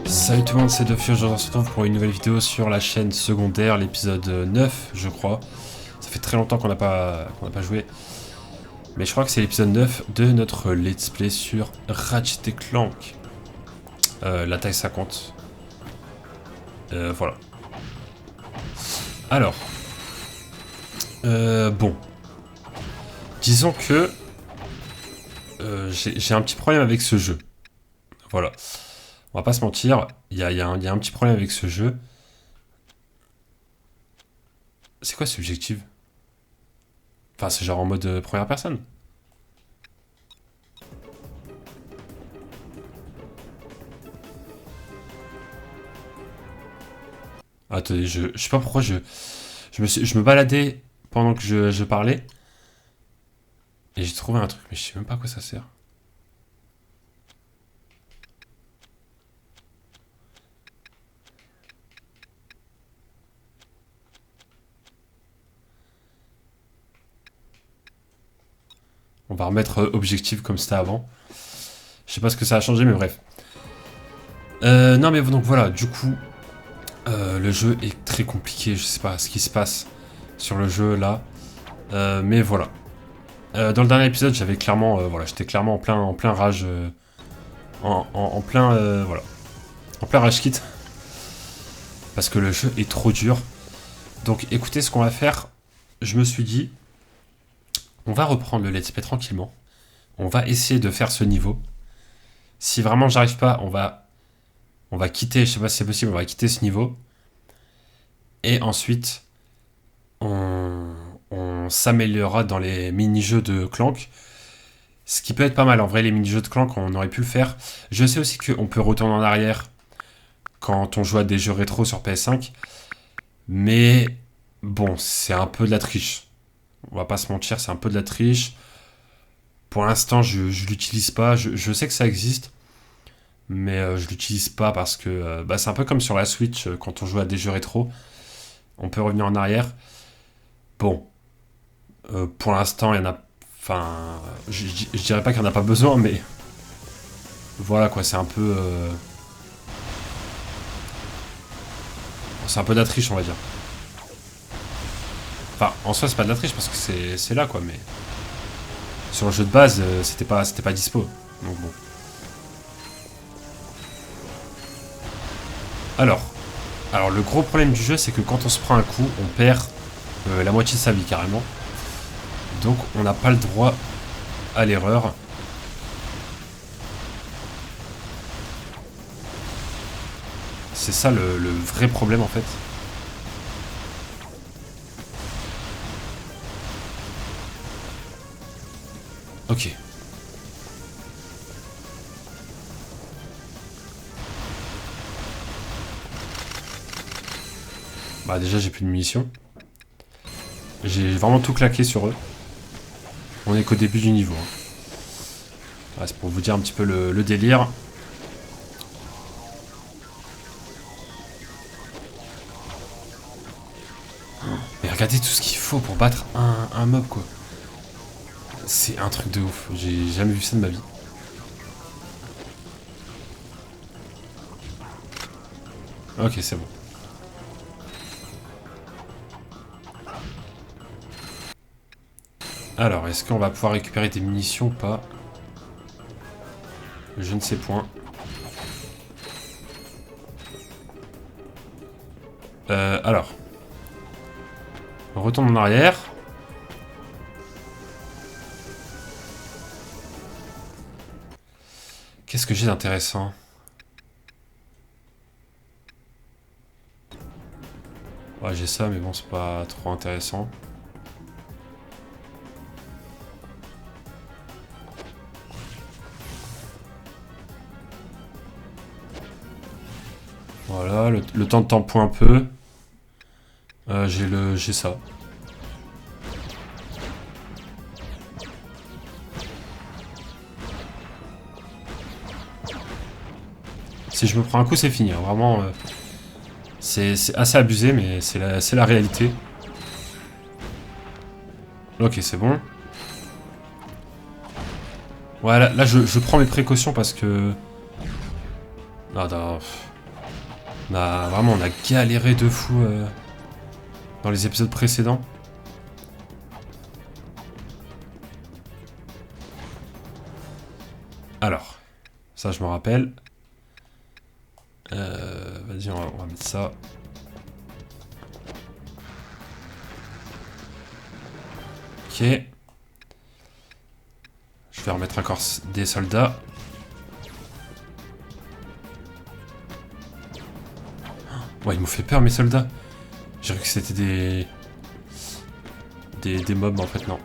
Salut tout le monde, c'est Duffy. Aujourd'hui on se retrouve pour une nouvelle vidéo sur la chaîne secondaire, l'épisode 9 je crois. Ça fait très longtemps qu'on n'a pas joué. Mais je crois que c'est l'épisode 9 de notre let's play sur Ratchet & Clank. La taille 50. Voilà. Alors. Bon. Disons que j'ai un petit problème avec ce jeu. Voilà. On va pas se mentir, il y a un petit problème avec ce jeu. C'est quoi ce objectif? Enfin, c'est genre en mode première personne. Attendez, je sais pas pourquoi je me baladais pendant que je parlais. Et j'ai trouvé un truc, mais je sais même pas à quoi ça sert. On va remettre objectif comme c'était avant. Je sais pas ce que ça a changé, mais bref. Non, mais donc voilà, du coup, le jeu est très compliqué. Je sais pas ce qui se passe sur le jeu là. Mais voilà. Dans le dernier épisode, j'avais clairement, voilà, j'étais clairement en plein rage, en plein, voilà, en plein rage kit, parce que le jeu est trop dur. Donc, écoutez, ce qu'on va faire, je me suis dit, on va reprendre le let's play tranquillement. On va essayer de faire ce niveau. Si vraiment j'arrive pas, on va quitter, je sais pas si c'est possible, on va quitter ce niveau. Et ensuite, on s'améliorera dans les mini-jeux de Clank. Ce qui peut être pas mal, en vrai, les mini-jeux de Clank, on aurait pu le faire. Je sais aussi qu'on peut retourner en arrière quand on joue à des jeux rétro sur PS5. Mais bon, c'est un peu de la triche. On va pas se mentir, c'est un peu de la triche. Pour l'instant, je l'utilise pas. Je sais que ça existe, mais je l'utilise pas parce que c'est un peu comme sur la Switch, quand on joue à des jeux rétro. On peut revenir en arrière. Bon, pour l'instant, il y en a... Enfin, je dirais pas qu'il n'y en a pas besoin, mais... Voilà quoi, c'est un peu... C'est un peu de la triche, on va dire. Enfin, en soi, c'est pas de la triche parce que c'est là quoi, mais... Sur le jeu de base, c'était pas dispo. Donc bon. Alors, le gros problème du jeu, c'est que quand on se prend un coup, on perd la moitié de sa vie carrément. Donc, on n'a pas le droit à l'erreur. C'est ça le vrai problème en fait. Ok. Bah déjà j'ai plus de munitions. J'ai vraiment tout claqué sur eux. On est qu'au début du niveau. Ouais, c'est pour vous dire un petit peu le délire. Mais regardez tout ce qu'il faut pour battre un mob quoi. C'est un truc de ouf. J'ai jamais vu ça de ma vie. Ok, c'est bon. Alors, est-ce qu'on va pouvoir récupérer des munitions ou pas? Je ne sais point. Alors. On retourne en arrière. Qu'est-ce que j'ai d'intéressant? Ouais, j'ai ça, mais bon, c'est pas trop intéressant. Voilà, le temps de tampon un peu. J'ai ça. Si je me prends un coup, c'est fini. Hein. Vraiment, c'est assez abusé, mais c'est la réalité. Ok, c'est bon. Ouais, là je prends mes précautions parce que... Non, non. Vraiment, on a galéré de fou dans les épisodes précédents. Alors, ça je me rappelle. Vas-y, on va mettre ça. Ok. Je vais remettre encore des soldats. Ouais, ils m'ont fait peur mes soldats. J'ai cru que c'était des mobs, mais en fait non.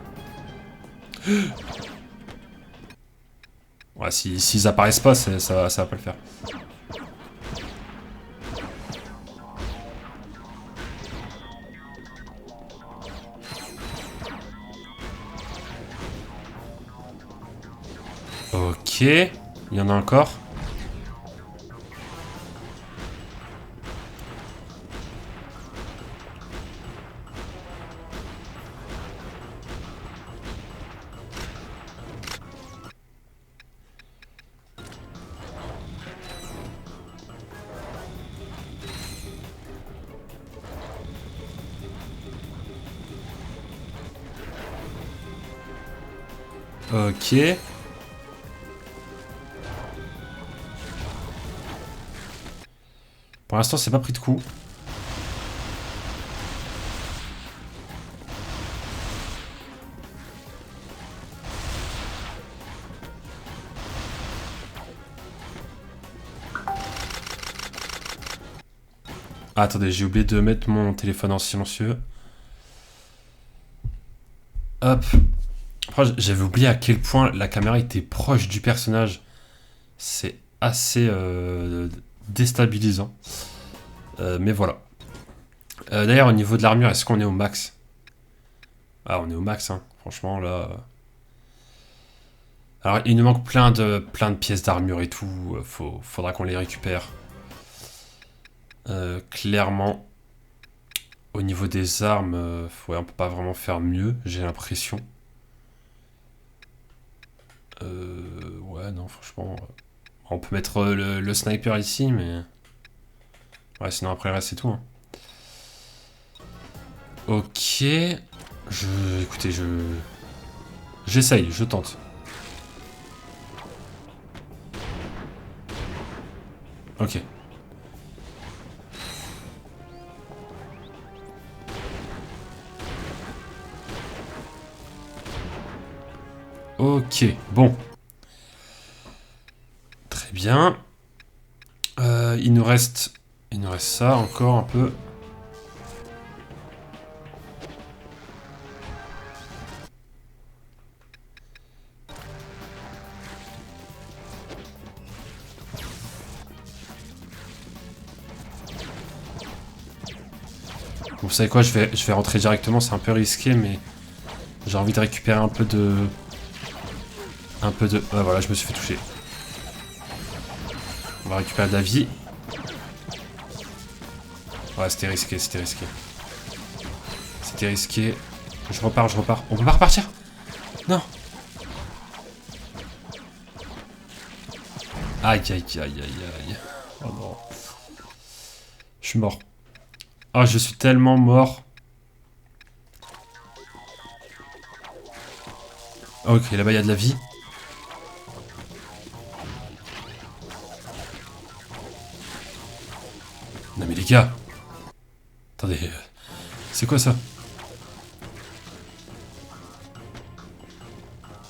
Ouais, s'ils apparaissent pas, ça va pas le faire. Ok, il y en a encore. Ok. Pour l'instant, c'est pas pris de coup. Ah, attendez, j'ai oublié de mettre mon téléphone en silencieux. Hop. Après, j'avais oublié à quel point la caméra était proche du personnage. C'est assez déstabilisant. Mais voilà. D'ailleurs, au niveau de l'armure, est-ce qu'on est au max? Ah, on est au max, hein. Franchement, là... Alors, il nous manque plein de pièces d'armure et tout. Faudra qu'on les récupère. Clairement, au niveau des armes, ouais, on peut pas vraiment faire mieux, j'ai l'impression. Ouais, non, franchement... On peut mettre le sniper ici, mais... Ouais, sinon après le reste, c'est tout. Hein. Ok. Écoutez, j'essaye, je tente. Ok. Ok, bon. Très bien. Il nous reste ça encore un peu. Vous savez quoi, je vais rentrer directement, c'est un peu risqué, mais j'ai envie de récupérer un peu de... Ah voilà, je me suis fait toucher. On va récupérer de la vie. Ouais, c'était risqué, c'était risqué. C'était risqué. Je repars. On peut pas repartir? Non. Aïe, aïe, aïe, aïe, aïe. Oh non. Je suis mort. Oh, je suis tellement mort. Ok, là-bas, il y a de la vie. Non mais les gars. Attendez. C'est quoi ça?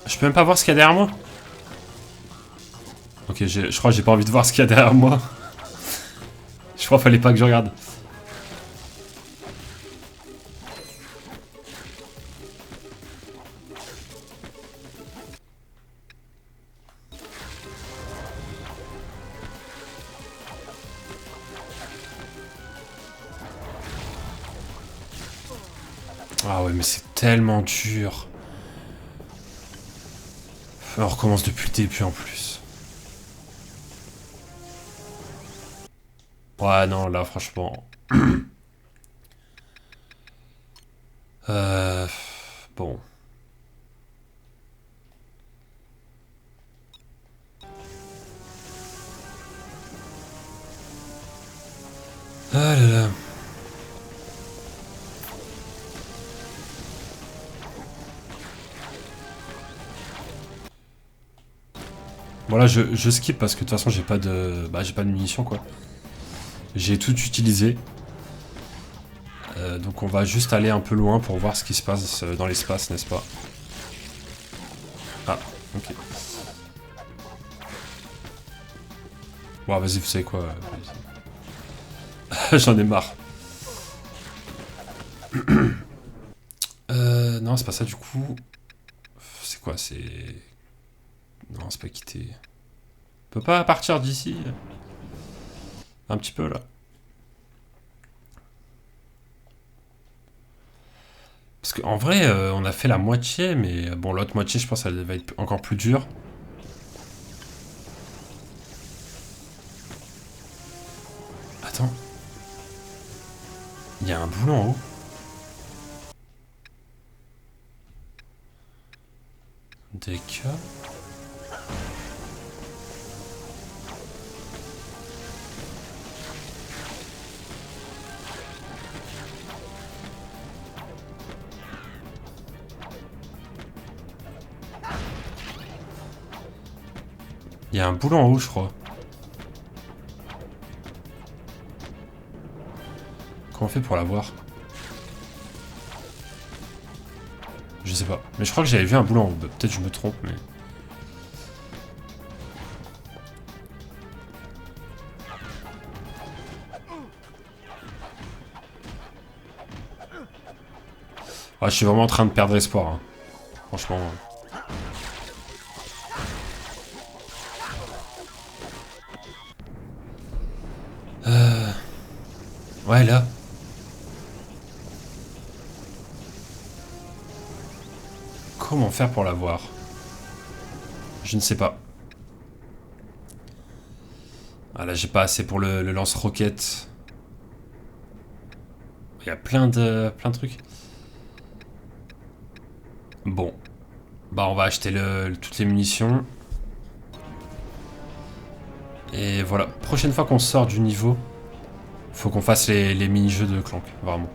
Je peux même pas voir ce qu'il y a derrière moi? Ok, je crois que j'ai pas envie de voir ce qu'il y a derrière moi. Je crois qu'il fallait pas que je regarde. Ah ouais, mais c'est tellement dur. On recommence depuis le début en plus. Ouais, non, là, franchement... Euh... Bon. Ah là là. Bon là je skip parce que de toute façon j'ai pas de. Bah j'ai pas de munitions quoi. J'ai tout utilisé. Donc on va juste aller un peu loin pour voir ce qui se passe dans l'espace, n'est-ce pas? Ah, ok. Bon vas-y, vous savez quoi. J'en ai marre. Non, c'est pas ça du coup. C'est quoi? C'est... Non, c'est pas quitter. On peut pas partir d'ici? Un petit peu là. Parce qu'en vrai, on a fait la moitié, mais bon, l'autre moitié, je pense, elle va être encore plus dure. Attends. Il y a un boulot en haut. Des cas. Il y a un boulot en haut, je crois. Comment on fait pour l'avoir? Je sais pas. Mais je crois que j'avais vu un boulot en haut. Peut-être je me trompe, mais... Ah, je suis vraiment en train de perdre espoir. Hein. Franchement... Ouais, là. Comment faire pour l'avoir? Je ne sais pas. Ah là, j'ai pas assez pour le lance-roquette. Il y a plein de trucs. Bon. Bah, on va acheter toutes les munitions. Et voilà. Prochaine fois qu'on sort du niveau, faut qu'on fasse les mini-jeux de Clank. Vraiment.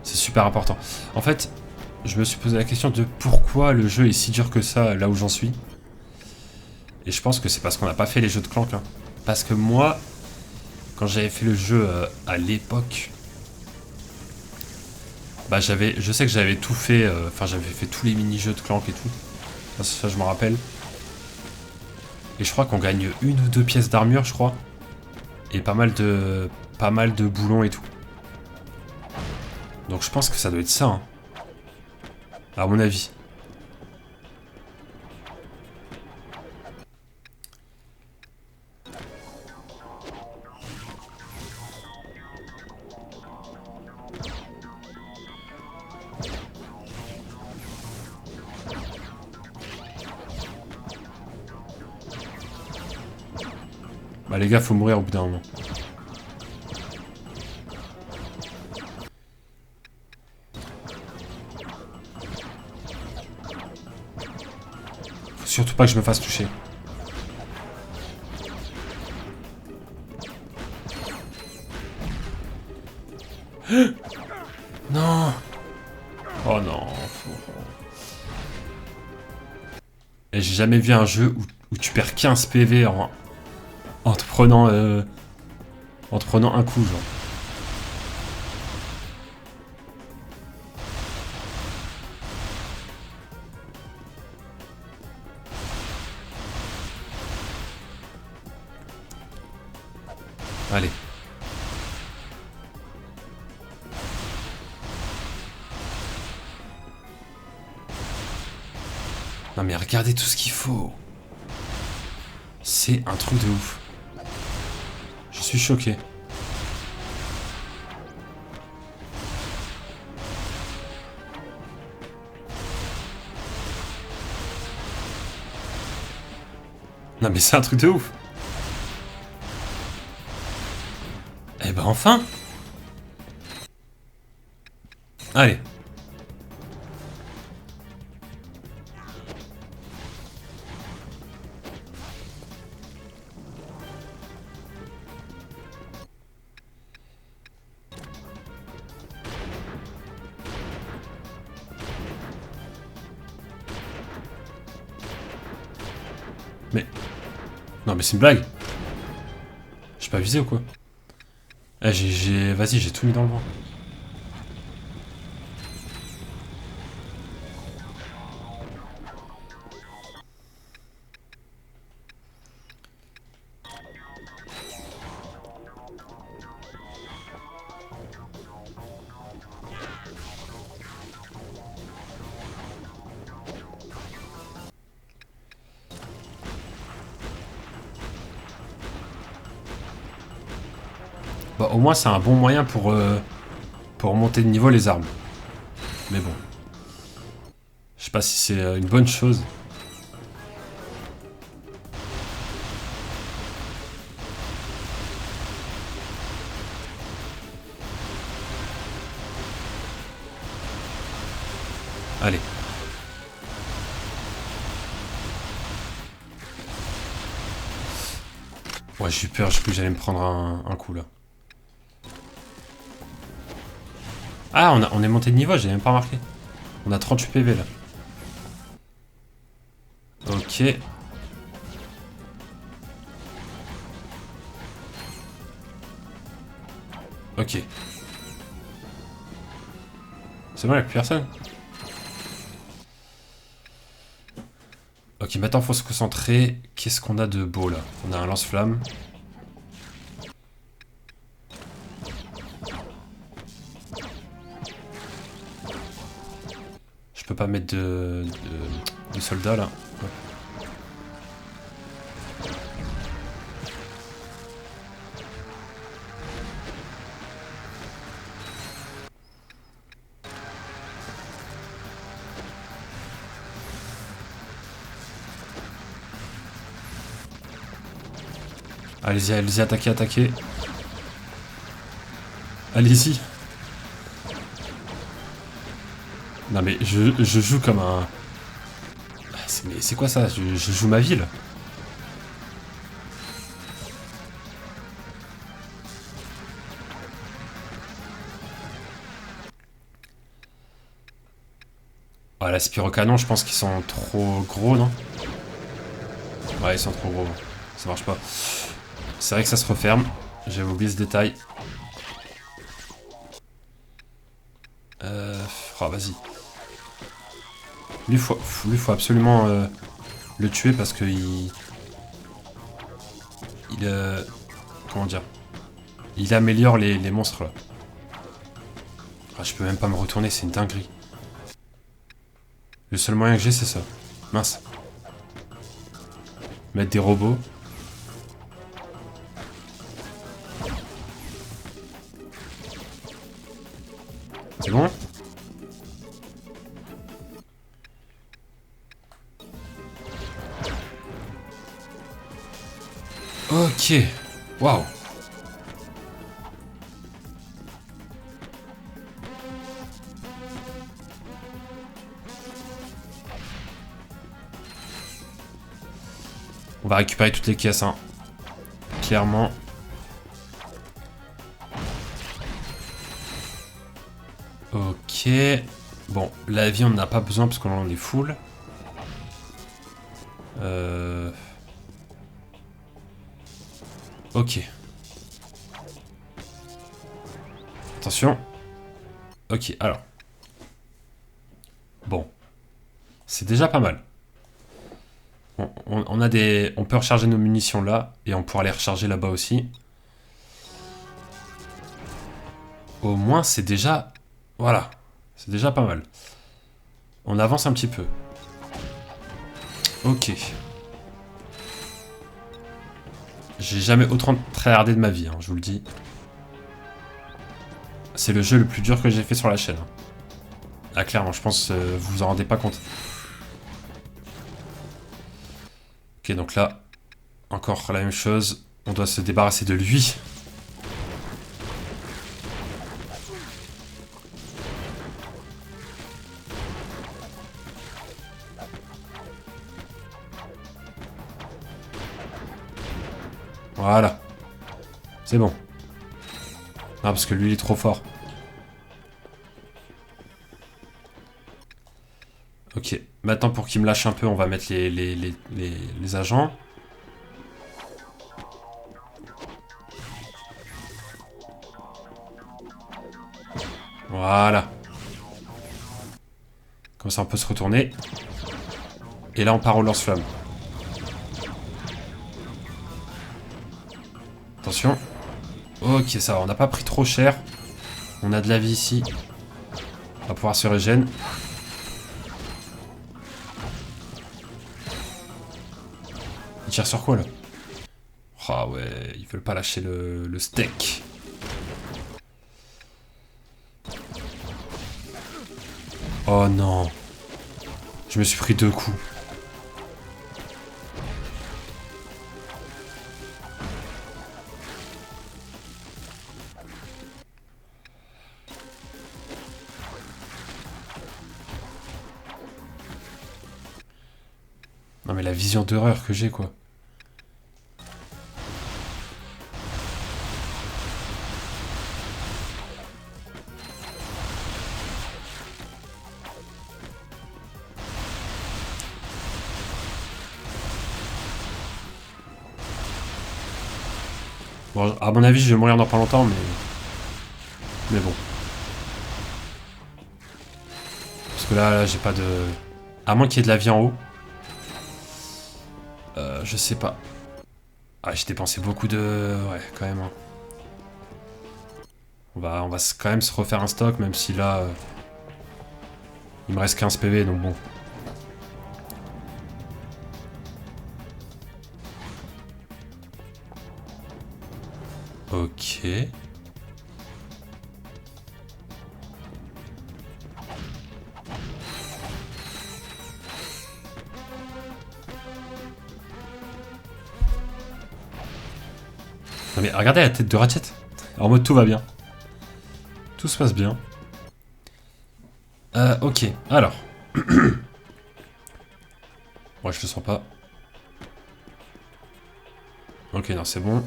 C'est super important. En fait, je me suis posé la question de pourquoi le jeu est si dur que ça là où j'en suis. Et je pense que c'est parce qu'on n'a pas fait les jeux de Clank. Hein. Parce que moi, quand j'avais fait le jeu à l'époque, bah je sais que j'avais tout fait, enfin j'avais fait tous les mini-jeux de Clank et tout. Ça je me rappelle. Et je crois qu'on gagne une ou deux pièces d'armure, je crois. Et pas mal de boulons et tout. Donc je pense que ça doit être ça, hein. À mon avis. Bah les gars, faut mourir au bout d'un moment. Faut surtout pas que je me fasse toucher. Non. Oh non. Et j'ai jamais vu un jeu où tu perds 15 PV en te prenant un coup, genre. Allez. Non mais regardez tout ce qu'il faut. C'est un truc de ouf. Je suis choqué. Non mais c'est un truc de ouf. Eh ben enfin. Allez. Non mais c'est une blague. J'ai pas visé ou quoi? Eh, Vas-y, j'ai tout mis dans le vent. Bah, au moins, c'est un bon moyen pour monter de niveau les armes. Mais bon. Je sais pas si c'est une bonne chose. Allez. Ouais, j'ai eu peur, j'ai cru que j'allais me prendre un coup là. Ah, on est monté de niveau, j'ai même pas remarqué. On a 38 PV là. Ok. Ok. C'est bon, y'a plus personne. Ok, maintenant faut se concentrer. Qu'est-ce qu'on a de beau là? On a un lance-flamme. Je peux pas mettre de soldats là. Ouais. Allez-y, allez-y, attaquez, attaquez. Allez-y. Non mais je joue comme un... Mais c'est quoi ça? Je joue ma ville. Ah, la Spirocanon, je pense qu'ils sont trop gros, non? Ouais, ils sont trop gros. Ça marche pas. C'est vrai que ça se referme. J'avais oublié ce détail. Oh, vas-y. Lui, faut absolument le tuer parce que comment dire? Il améliore les monstres là. Ah, je peux même pas me retourner, c'est une dinguerie. Le seul moyen que j'ai, c'est ça. Mince. Mettre des robots. C'est bon? Ok. Waouh. On va récupérer toutes les caisses, hein. Clairement. Ok. Bon, la vie, on n'en a pas besoin parce qu'on en est full. Ok. Attention. Ok, alors. Bon. C'est déjà pas mal. On peut recharger nos munitions là, et on pourra les recharger là-bas aussi. Au moins, c'est déjà... Voilà. C'est déjà pas mal. On avance un petit peu. Ok. J'ai jamais autant tryhardé de ma vie, hein, je vous le dis. C'est le jeu le plus dur que j'ai fait sur la chaîne. Ah, clairement, je pense vous vous en rendez pas compte. Ok, donc là, encore la même chose. On doit se débarrasser de lui. Voilà. C'est bon. Ah, parce que lui, il est trop fort. Ok. Maintenant, pour qu'il me lâche un peu, on va mettre les agents. Voilà. Comme ça, on peut se retourner. Et là, on part au lance-flamme. Attention. Ok, ça va. On n'a pas pris trop cher. On a de la vie ici. On va pouvoir se régénérer. Il tire sur quoi, là? Ah ouais, ils veulent pas lâcher le steak. Oh non. Je me suis pris 2 coups. Non mais la vision d'horreur que j'ai, quoi. Bon, à mon avis, je vais mourir dans pas longtemps, mais bon. Parce que là j'ai pas de... À moins qu'il y ait de la vie en haut. Je sais pas. Ah, j'ai dépensé beaucoup de... Ouais, quand même. Hein. On va quand même se refaire un stock, même si là... il me reste 15 PV, donc bon. Ok. Non mais regardez la tête de Ratchet. En mode tout va bien. Tout se passe bien. Ok, alors. Moi je le sens pas. Ok, non, c'est bon.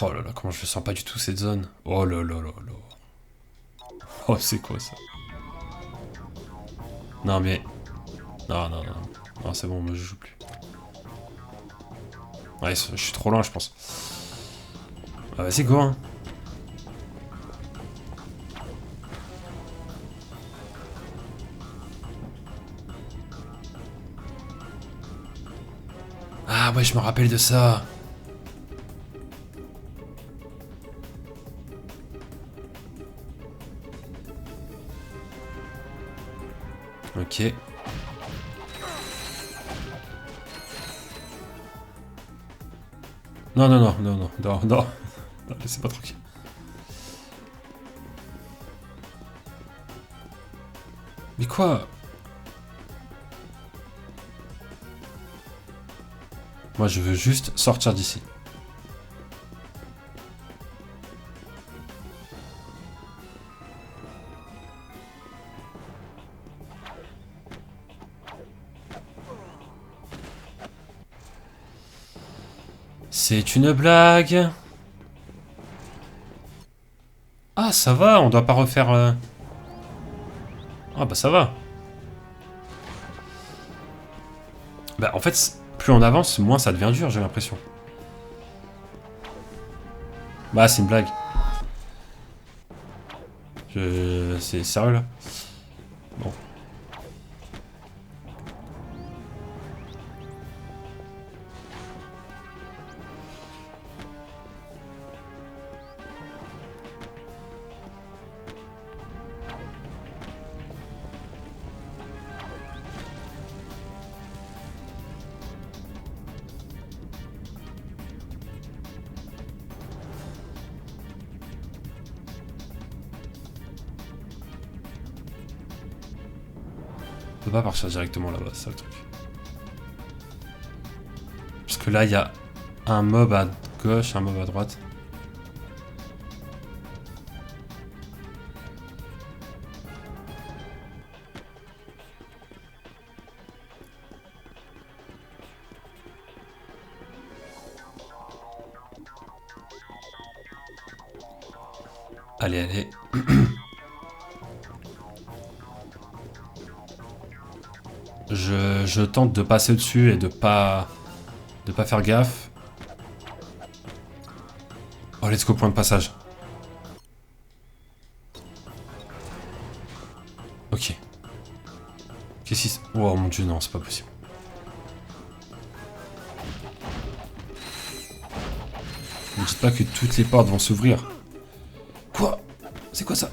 Oh là là, comment je le sens pas du tout cette zone. Oh là là là là. Oh, c'est quoi ça? Non mais... Non, non, non. Non, c'est bon, moi je joue plus. Ouais, je suis trop loin, je pense. Ah, vas-y, go, hein. Ah ouais, je me rappelle de ça. Ok. Non, non, non, non, non, non, non. Non, laissez-moi tranquille. Mais quoi? Moi, je veux juste sortir d'ici. C'est une blague. Ah, ça va, on doit pas refaire... Ah bah ça va. Bah en fait, plus on avance, moins ça devient dur, j'ai l'impression. Bah c'est une blague. C'est sérieux là? Bon. On peut pas partir directement là-bas, c'est ça le truc. Parce que là, il y a un mob à gauche, un mob à droite. Allez, allez. Je tente de passer au-dessus et de pas faire gaffe. Oh, let's go, point de passage. Ok. Qu'est-ce qui se... Oh mon dieu, non, c'est pas possible. Ne dites pas que toutes les portes vont s'ouvrir. Quoi? C'est quoi ça?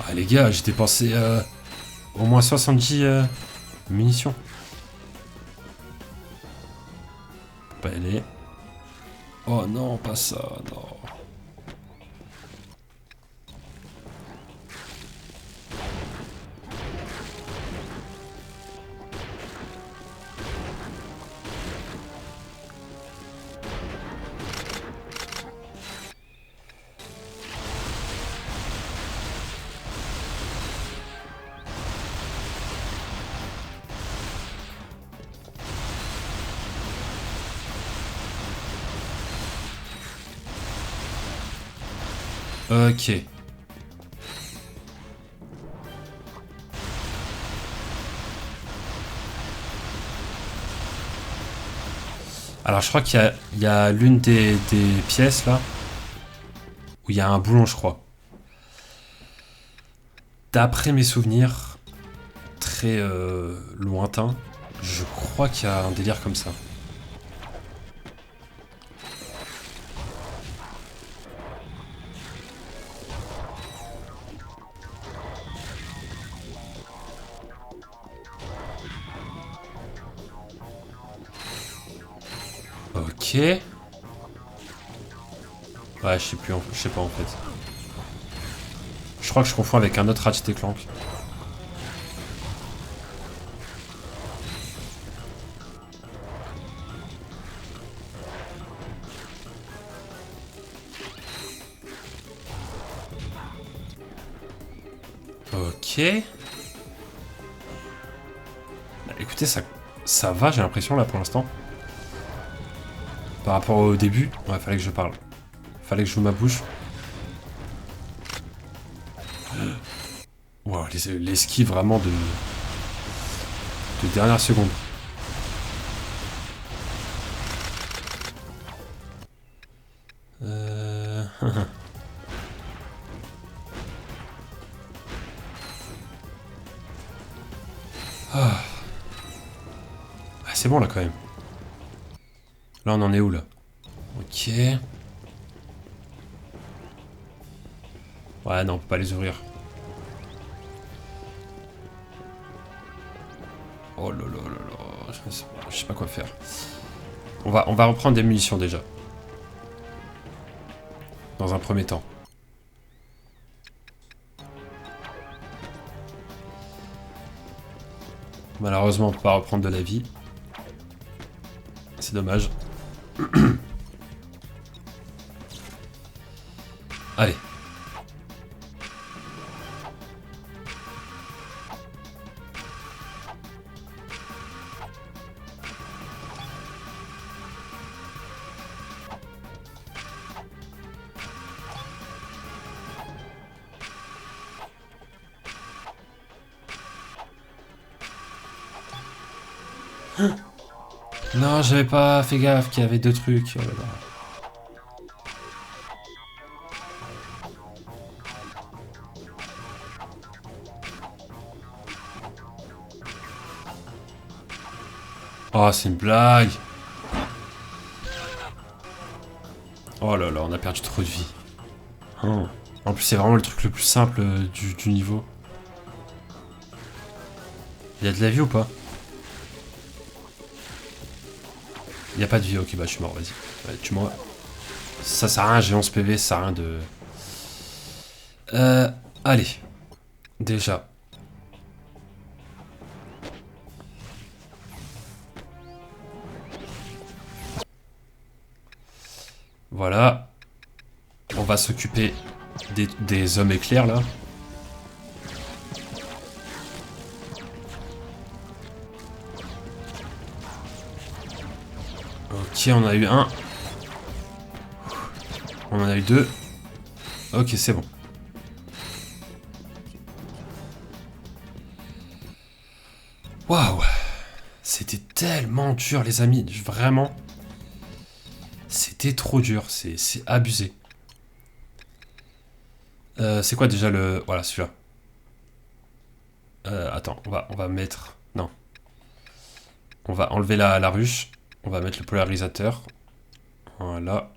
Ah les gars, j'ai dépensé au moins 70 munitions. Faut pas y aller. Oh non, pas ça, non. Ok. Alors je crois qu'il y a l'une des pièces là où il y a un boulon, je crois. D'après mes souvenirs très lointains, je crois qu'il y a un délire comme ça. Ok. Ouais, je sais plus, je sais pas en fait. Je crois que je confonds avec un autre Ratchet et Clank. Ok. Bah, écoutez, ça va, j'ai l'impression là pour l'instant. Par rapport au début, ouais, fallait que je parle. Fallait que je joue ma bouche. Wow, l'esquive vraiment de dernière seconde. Ah, c'est bon là quand même. Là on en est où là? Ok. Ouais non, on peut pas les ouvrir. Oh là là là là, je sais pas quoi faire. On va reprendre des munitions déjà. Dans un premier temps. Malheureusement on peut pas reprendre de la vie. C'est dommage. Allez. Non, j'avais pas fait gaffe qu'il y avait deux trucs. Oh là là. Oh, c'est une blague. Oh là là, on a perdu trop de vie. Oh. En plus, c'est vraiment le truc le plus simple du niveau. Il y a de la vie ou pas? Il n'y a pas de vie, ok, bah je suis mort, vas-y. Ouais, tu m'en... Ça sert à rien, j'ai 11 PV, ça sert à rien de... Allez. Déjà. Voilà. On va s'occuper des hommes éclairs, là. Ok, on en a eu un. On en a eu deux. Ok, c'est bon. Waouh! C'était tellement dur, les amis. Vraiment. C'était trop dur. C'est abusé. C'est quoi déjà le... Voilà, celui-là. Attends, on va mettre... Non. On va enlever la ruche. On va mettre le polarisateur. Voilà.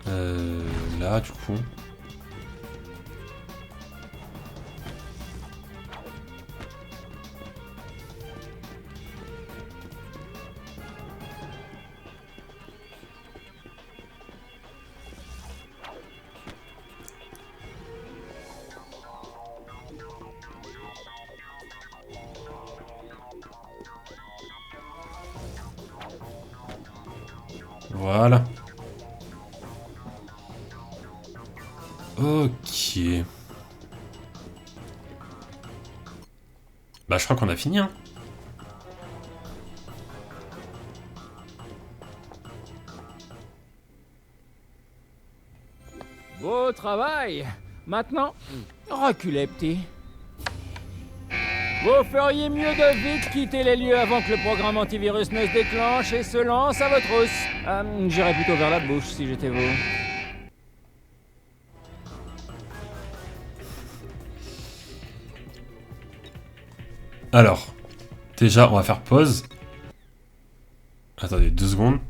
Là, du coup... Voilà. Ok. Bah, je crois qu'on a fini, hein. Beau travail. Maintenant, reculez, petit. Vous feriez mieux de vite quitter les lieux avant que le programme antivirus ne se déclenche et se lance à votre housse. J'irais plutôt vers la bouche si j'étais vous. Alors, déjà, on va faire pause. Attendez, 2 secondes.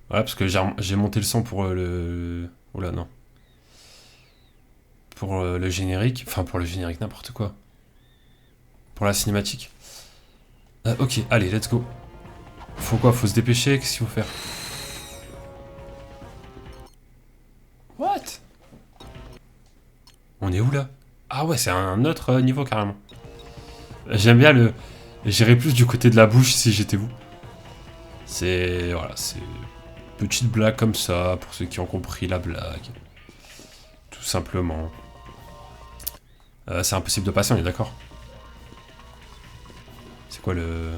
Voilà, parce que j'ai monté le son pour le... Oula, non. Pour le générique. Enfin, pour le générique, n'importe quoi. Pour la cinématique. Ok, allez, let's go. Faut quoi? Faut se dépêcher? Qu'est-ce qu'il faut faire? What? On est où, là? Ah ouais, c'est un autre niveau, carrément. J'aime bien le... J'irais plus du côté de la bouche si j'étais vous. C'est... Voilà, c'est... Petite blague comme ça, pour ceux qui ont compris la blague. Tout simplement. C'est impossible de passer, on est d'accord? C'est quoi le...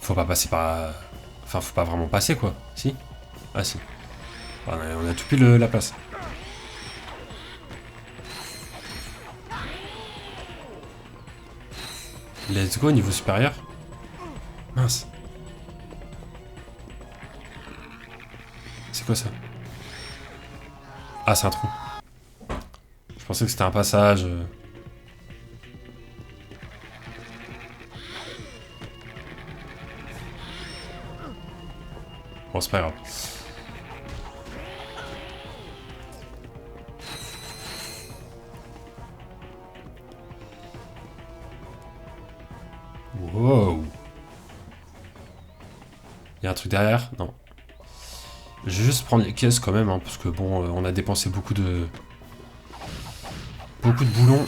Faut pas passer par... Enfin, faut pas vraiment passer, quoi. Si? Ah, si. On a tout pile la place. Let's go, niveau supérieur. Mince. C'est quoi ça? Ah, c'est un trou. Je pensais que c'était un passage. Bon, c'est pas grave. Wow. Il y a un truc derrière? Non. Je vais juste prendre les caisses quand même, hein, parce que bon, on a dépensé beaucoup de boulons.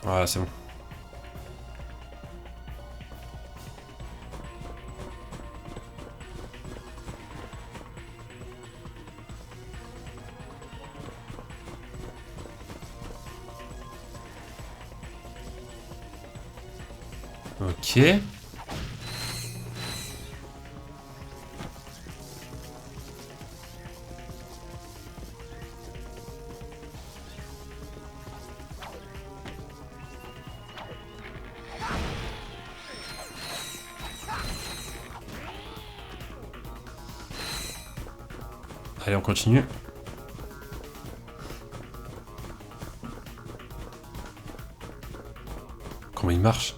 Voilà, c'est bon. Ok. Allez, on continue. Comment il marche?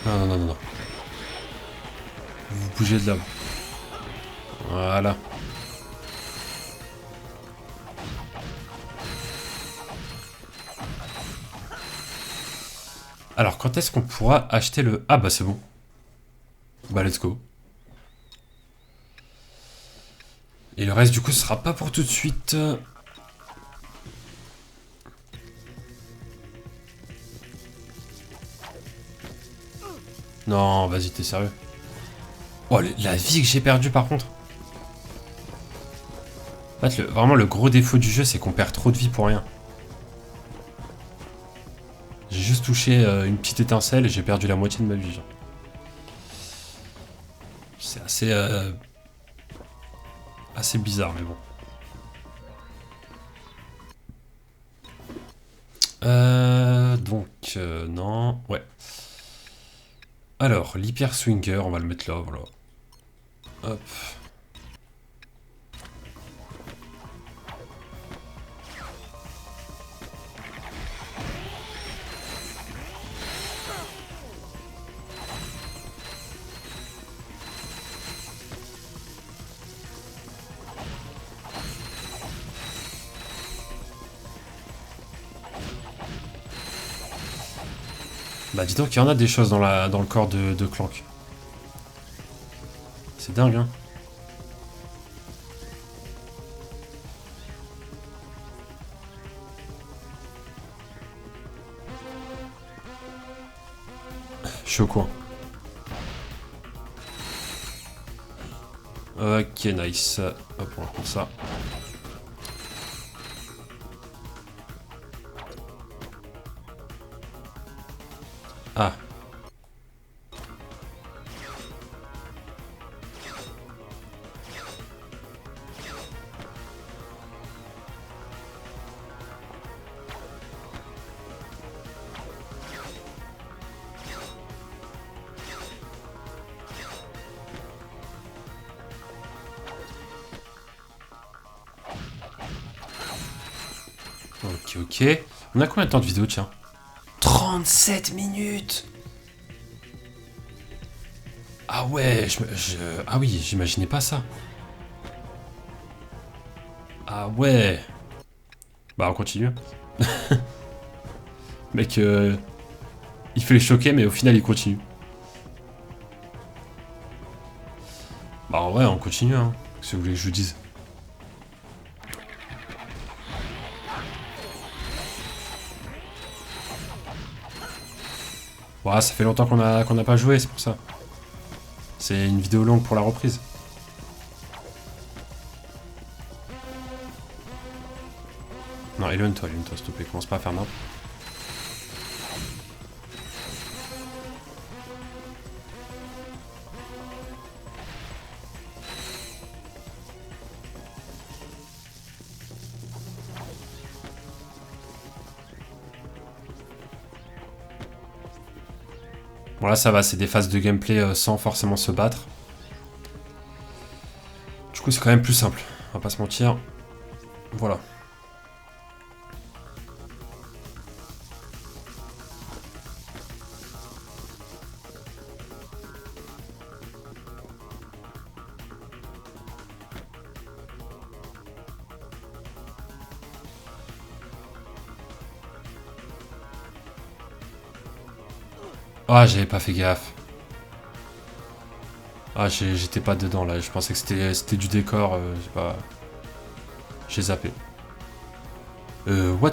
Non, non, non, non, non. Vous bougez de là. Voilà. Alors, quand est-ce qu'on pourra acheter le... Ah bah c'est bon. Bah let's go. Et le reste du coup ce sera pas pour tout de suite. Non, vas-y, t'es sérieux? Oh, la vie que j'ai perdue par contre. En fait, vraiment, le gros défaut du jeu, c'est qu'on perd trop de vie pour rien. J'ai juste touché une petite étincelle et j'ai perdu la moitié de ma vie, genre. C'est assez bizarre, mais bon. Non, ouais. Alors, l'hyper swinger, on va le mettre là, voilà. Hop. Bah dis donc, il y en a des choses dans le corps de Clank. C'est dingue, hein. Je suis au coin. Ok, nice. Hop, on va prendre ça. Ah. Ok, ok. On a combien de temps de vidéo, tiens? 37 minutes! Ah ouais, ah oui, j'imaginais pas ça. Ah ouais. Bah on continue. Mec, il fait les choquer, mais au final il continue. Bah en vrai, on continue, hein. Si vous voulez que je vous dise. Voilà, ça fait longtemps qu'on n'a pas joué, c'est pour ça. C'est une vidéo longue pour la reprise. Non, éloigne-toi, s'il te plaît, commence pas à faire n'importe. Bon là ça va, c'est des phases de gameplay sans forcément se battre. Du coup c'est quand même plus simple, on va pas se mentir. Voilà. Ah, j'avais pas fait gaffe. Ah, j'étais pas dedans là, je pensais que c'était du décor, j'ai pas... J'ai zappé. What?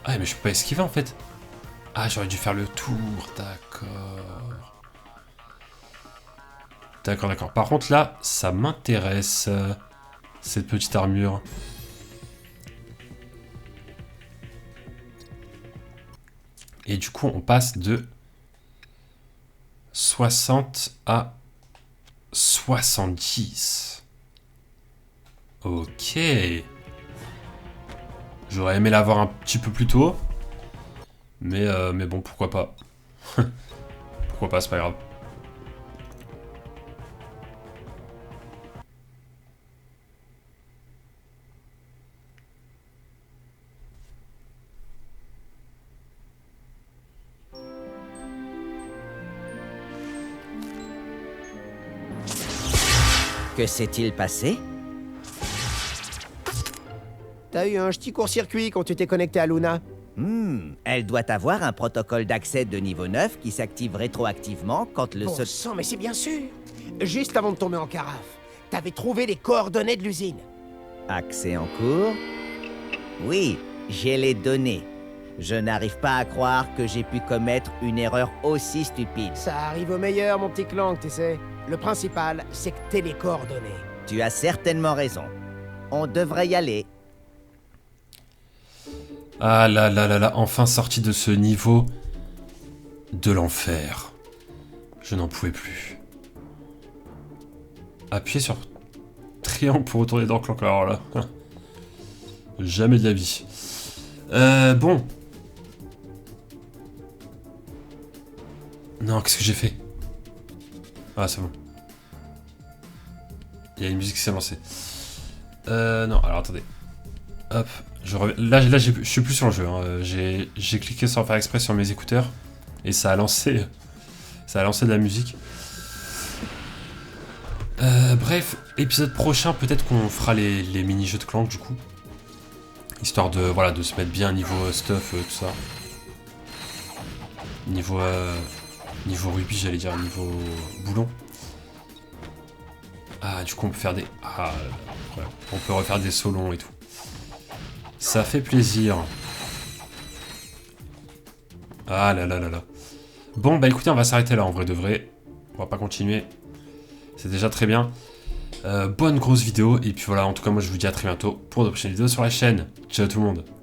Ah, mais je peux pas esquiver en fait. Ah, j'aurais dû faire le tour, d'accord. D'accord. Par contre là, ça m'intéresse, cette petite armure. Et du coup, on passe de 60 à 70. Ok. J'aurais aimé l'avoir un petit peu plus tôt. Mais bon, pourquoi pas. Pourquoi pas, c'est pas grave. Que s'est-il passé? T'as eu un petit court-circuit quand tu t'es connecté à Luna. Elle doit avoir un protocole d'accès de niveau 9 qui s'active rétroactivement quand le Bon sang, mais c'est bien sûr. Juste avant de tomber en carafe, t'avais trouvé les coordonnées de l'usine. Accès en cours? Oui, j'ai les données. Je n'arrive pas à croire que j'ai pu commettre une erreur aussi stupide. Ça arrive au meilleur, mon petit Clank, tu sais. Le principal, c'est que t'aies les coordonnées. Tu as certainement raison. On devrait y aller. Ah là là là là, enfin sorti de ce niveau de l'enfer. Je n'en pouvais plus. Appuyez sur triangle pour retourner dans Clank, alors là. Jamais de la vie. Bon. Non, qu'est-ce que j'ai fait? Ah, c'est bon. Il y a une musique qui s'est lancée. Non, alors attendez. Hop, là je suis plus sur le jeu. Hein. J'ai cliqué sans faire exprès sur mes écouteurs et ça a lancé de la musique. Bref, épisode prochain, peut-être qu'on fera les mini-jeux de Clank du coup. Histoire de, voilà, de se mettre bien niveau stuff, tout ça. Niveau rugby, j'allais dire, niveau boulon. Ah, du coup, on peut faire des... Ah, ouais, on peut refaire des solons et tout. Ça fait plaisir. Ah là là là là. Bon, bah écoutez, on va s'arrêter là, en vrai de vrai. On va pas continuer. C'est déjà très bien. Bonne grosse vidéo. Et puis voilà, en tout cas, moi, je vous dis à très bientôt pour de prochaines vidéos sur la chaîne. Ciao tout le monde.